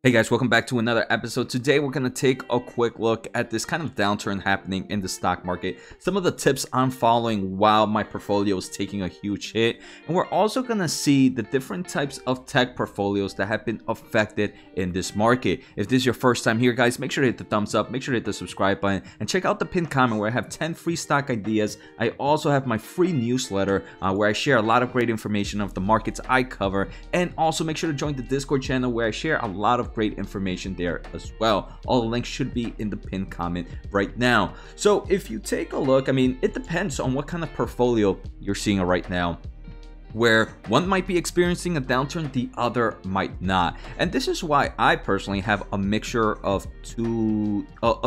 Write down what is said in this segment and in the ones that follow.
Hey guys, welcome back to another episode. Today we're going to take a quick look at this kind of downturn happening in the stock market. Some of the tips I'm following while my portfolio is taking a huge hit. And we're also going to see the different types of tech portfolios that have been affected in this market. If this is your first time here, guys, make sure to hit the thumbs up, make sure to hit the subscribe button, and check out the pinned comment where I have 10 free stock ideas. I also have my free newsletter where I share a lot of great information of the markets I cover. And also make sure to join the Discord channel where I share a lot of great information there as well. All the links should be in the pinned comment right now. So if you take a look, I mean, it depends on what kind of portfolio you're seeing right now, where one might be experiencing a downturn, the other might not. And this is why I personally have a mixture of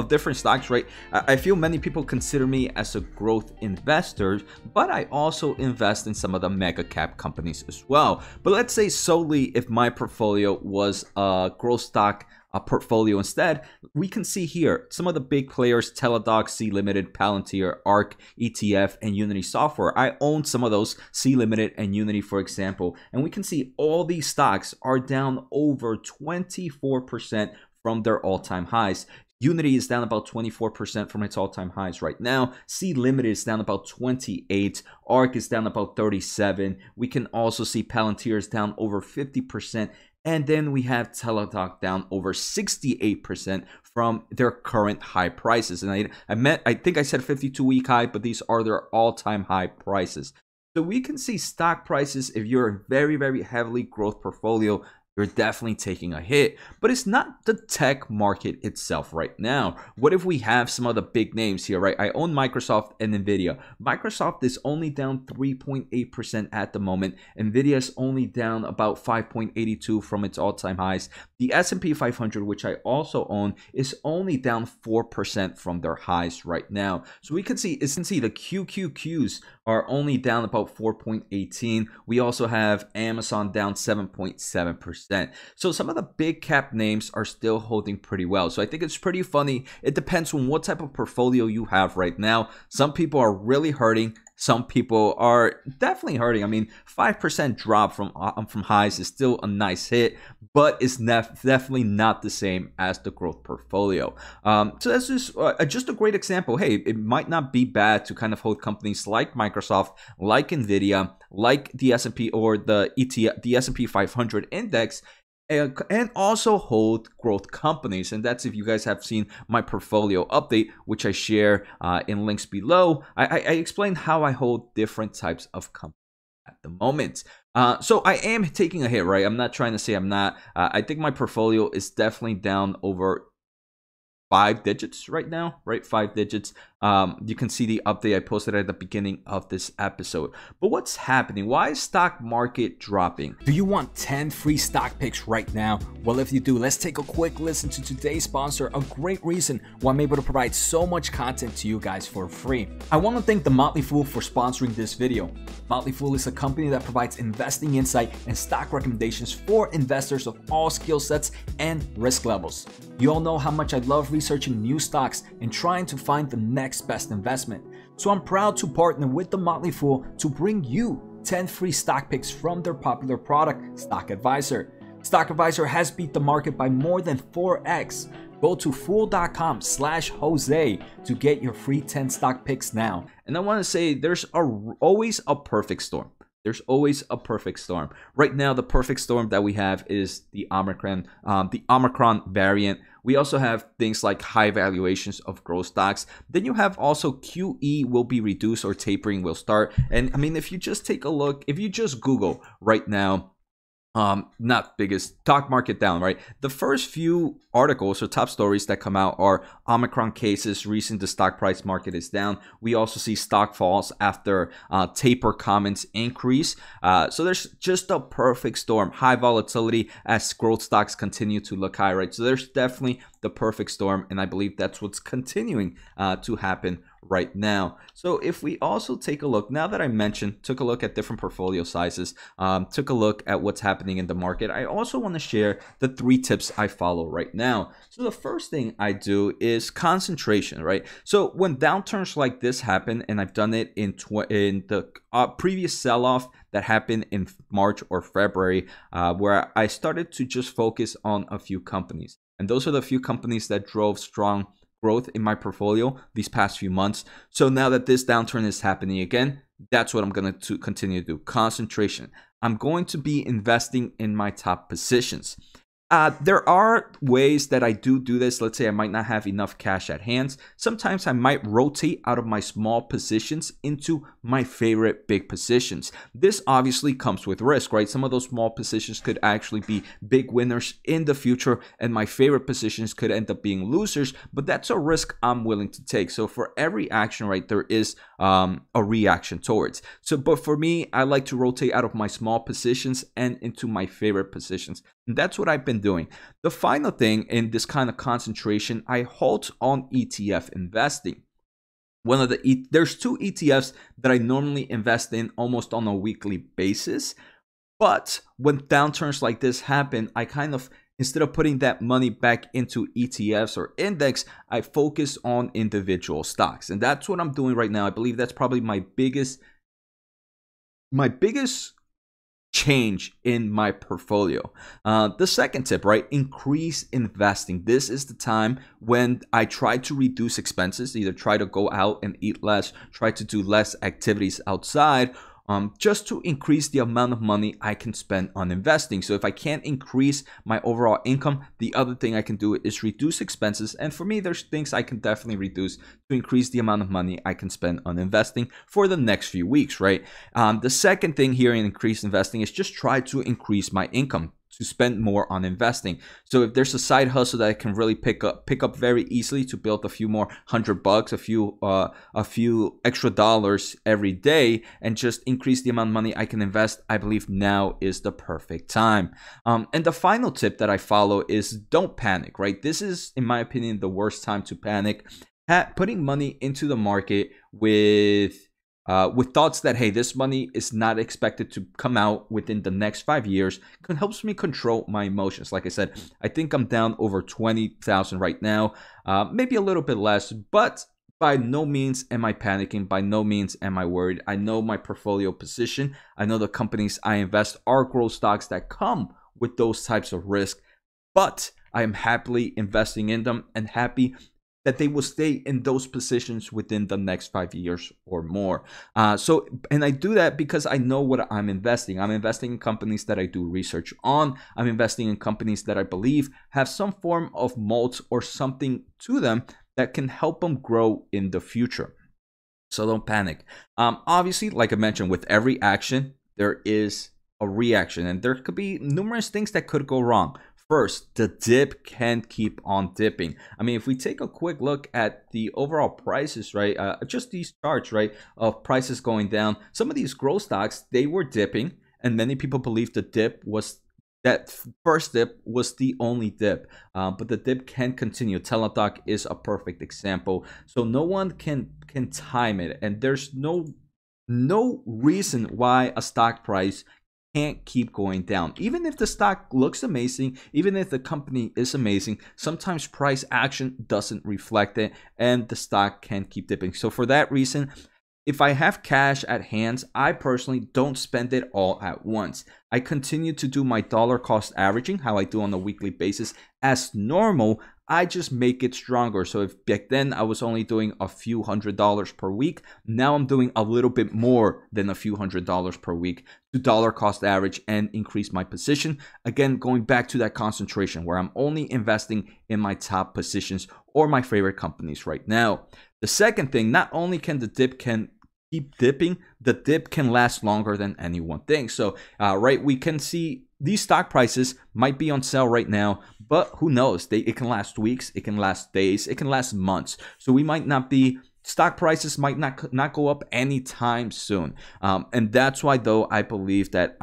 different stocks, right? I feel many people consider me as a growth investor, but I also invest in some of the mega cap companies as well. But let's say solely if my portfolio was a growth stock portfolio instead, we can see here some of the big players: TDOC, C Limited, Palantir, ARK, ETF, and Unity Software. I own some of those, C Limited and Unity, for example, and we can see all these stocks are down over 24% from their all-time highs. Unity is down about 24% from its all-time highs right now. C Limited is down about 28. ARK is down about 37. We can also see Palantir is down over 50%. And then we have TDOC down over 68% from their current high prices. And I think I said 52-week high, but these are their all-time high prices. So we can see stock prices, if you're a very, very heavily growth portfolio, you're definitely taking a hit. But it's not the tech market itself right now. What if we have some of the big names here, right? I own Microsoft and NVDA. Microsoft is only down 3.8% at the moment. NVIDIA is only down about 5.82 from its all-time highs. The S&P 500, which I also own, is only down 4% from their highs right now. So we can see the QQQs are only down about 4.18. We also have Amazon down 7.7%. So some of the big cap names are still holding pretty well. So I think it's pretty funny. It depends on what type of portfolio you have right now. Some people are really hurting. Some people are definitely hurting. I mean, 5% drop from highs is still a nice hit, but it's definitely not the same as the growth portfolio. So that's just a great example. Hey, it might not be bad to kind of hold companies like Microsoft, like NVIDIA, like the S&P or the ETF, the S&P 500 index, and also hold growth companies. And that's if you guys have seen my portfolio update, which I share in links below. I explain how I hold different types of companies at the moment. So I am taking a hit, right? I'm not trying to say I'm not. I think my portfolio is definitely down over 5 digits right now, right? 5 digits. You can see the update I posted at the beginning of this episode. But what's happening? Why is stock market dropping? Do you want 10 free stock picks right now? Well, if you do, let's take a quick listen to today's sponsor, a great reason why I'm able to provide so much content to you guys for free. I want to thank the Motley Fool for sponsoring this video. Motley Fool is a company that provides investing insight and stock recommendations for investors of all skill sets and risk levels. You all know how much I love researching new stocks and trying to find the next best investment. So I'm proud to partner with the Motley Fool to bring you 10 free stock picks from their popular product, Stock Advisor. Stock Advisor has beat the market by more than 4x. Go to fool.com/Jose to get your free 10 stock picks now. And I want to say there's always a perfect storm. There's always a perfect storm. Right now, the perfect storm that we have is the Omicron variant. We also have things like high valuations of growth stocks. Then you have also QE will be reduced or tapering will start. And I mean, if you just take a look, if you just Google right now, not biggest stock market down, right? The first few articles or top stories that come out are Omicron cases, recent the stock price market is down. We also see stock falls after taper comments increase. So there's just a perfect storm. High volatility as growth stocks continue to look high, right? So there's definitely the perfect storm, and I believe that's what's continuing to happen right now. So if we also take a look, now that I mentioned, took a look at different portfolio sizes, took a look at what's happening in the market, I also want to share the 3 tips I follow right now. So the first thing I do is concentration, right? So when downturns like this happen, and I've done it in the previous sell-off that happened in March or February, where I started to just focus on a few companies. And those are the few companies that drove strong growth in my portfolio these past few months. So now that this downturn is happening again, that's what I'm going to continue to do. Concentration. I'm going to be investing in my top positions. There are ways that I do this. Let's say I might not have enough cash at hand. Sometimes I might rotate out of my small positions into my favorite big positions. This obviously comes with risk, right? Some of those small positions could actually be big winners in the future, and my favorite positions could end up being losers, but that's a risk I'm willing to take. So for every action, right, there is a reaction towards. So, but for me, I like to rotate out of my small positions and into my favorite positions. And that's what I've been doing. The final thing in this kind of concentration, I halt on ETF investing. There's 2 ETFs that I normally invest in almost on a weekly basis. But when downturns like this happen, I kind of, instead of putting that money back into ETFs or index, I focus on individual stocks. And that's what I'm doing right now. I believe that's probably my biggest change in my portfolio. The second tip, right? Increase investing. This is the time when I try to reduce expenses, either try to go out and eat less, try to do less activities outside, just to increase the amount of money I can spend on investing. So if I can't increase my overall income, the other thing I can do is reduce expenses. And for me, there's things I can definitely reduce to increase the amount of money I can spend on investing for the next few weeks, right? The second thing here in increased investing is just try to increase my income, to spend more on investing. So if there's a side hustle that I can really pick up very easily to build a few more $100, a few extra dollars every day, and just increase the amount of money I can invest, I believe now is the perfect time. And the final tip that I follow is don't panic, right? This is, in my opinion, the worst time to panic. Putting money into the market with thoughts that, hey, this money is not expected to come out within the next 5 years, helps me control my emotions. Like I said, I think I'm down over 20,000 right now, maybe a little bit less, but by no means am I panicking. By no means am I worried. I know my portfolio position. I know the companies I invest are growth stocks that come with those types of risk, but I am happily investing in them and happy that they will stay in those positions within the next 5 years or more. And I do that because I know what I'm investing. I'm investing in companies that I do research on. I'm investing in companies that I believe have some form of moat or something to them that can help them grow in the future. So don't panic. Obviously, like I mentioned, with every action, there is a reaction, and there could be numerous things that could go wrong. First, the dip can keep on dipping. I mean, if we take a quick look at the overall prices, right, just these charts, right, of prices going down, some of these growth stocks, they were dipping, and many people believe the dip was, that first dip was the only dip, but the dip can continue. TDOC is a perfect example. So no one can time it, and there's no reason why a stock price can't keep going down. Even if the stock looks amazing, even if the company is amazing, sometimes price action doesn't reflect it, and the stock can keep dipping. So for that reason, if I have cash at hand, I personally don't spend it all at once. I continue to do my dollar cost averaging, how I do on a weekly basis, as normal. I just make it stronger. So if back then I was only doing a few $100s per week, now I'm doing a little bit more than a few $100s per week to dollar cost average and increase my position. Again, going back to that concentration where I'm only investing in my top positions or my favorite companies right now. The second thing, not only can the dip keep dipping, the dip can last longer than anyone thinks. So, right, we can see these stock prices might be on sale right now, but who knows? It can last weeks, it can last days, it can last months. So we might not be, stock prices might not go up anytime soon. And that's why, though, I believe that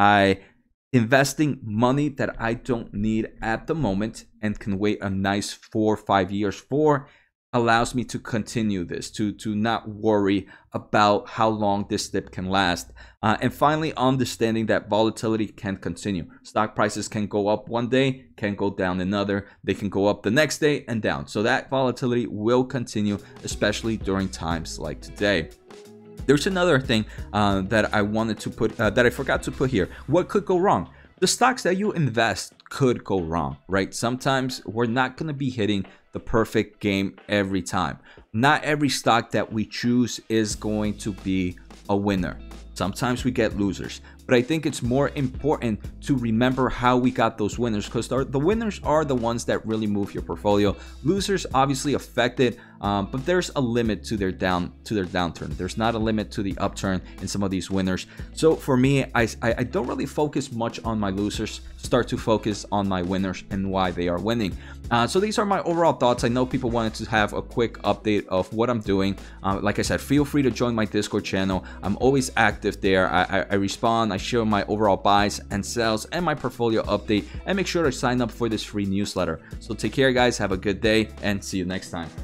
investing money that I don't need at the moment and can wait a nice 4 or 5 years for, allows me to continue this, to not worry about how long this dip can last. And finally, understanding that volatility can continue. Stock prices can go up one day, can go down another. They can go up the next day and down. So that volatility will continue, especially during times like today. There's another thing that I wanted to put, that I forgot to put here. What could go wrong? The stocks that you invest could go wrong, right? Sometimes we're not going to be hitting the perfect game every time. Not every stock that we choose is going to be a winner. Sometimes we get losers, but I think it's more important to remember how we got those winners, because the winners are the ones that really move your portfolio. Losers obviously affected, but there's a limit to their downturn. There's not a limit to the upturn in some of these winners. So for me, I don't really focus much on my losers, start to focus on my winners and why they are winning. So these are my overall thoughts. I know people wanted to have a quick update of what I'm doing. Like I said, feel free to join my Discord channel. I'm always active there. I respond, I share my overall buys and sells and my portfolio update, and make sure to sign up for this free newsletter. So take care, guys. Have a good day and see you next time.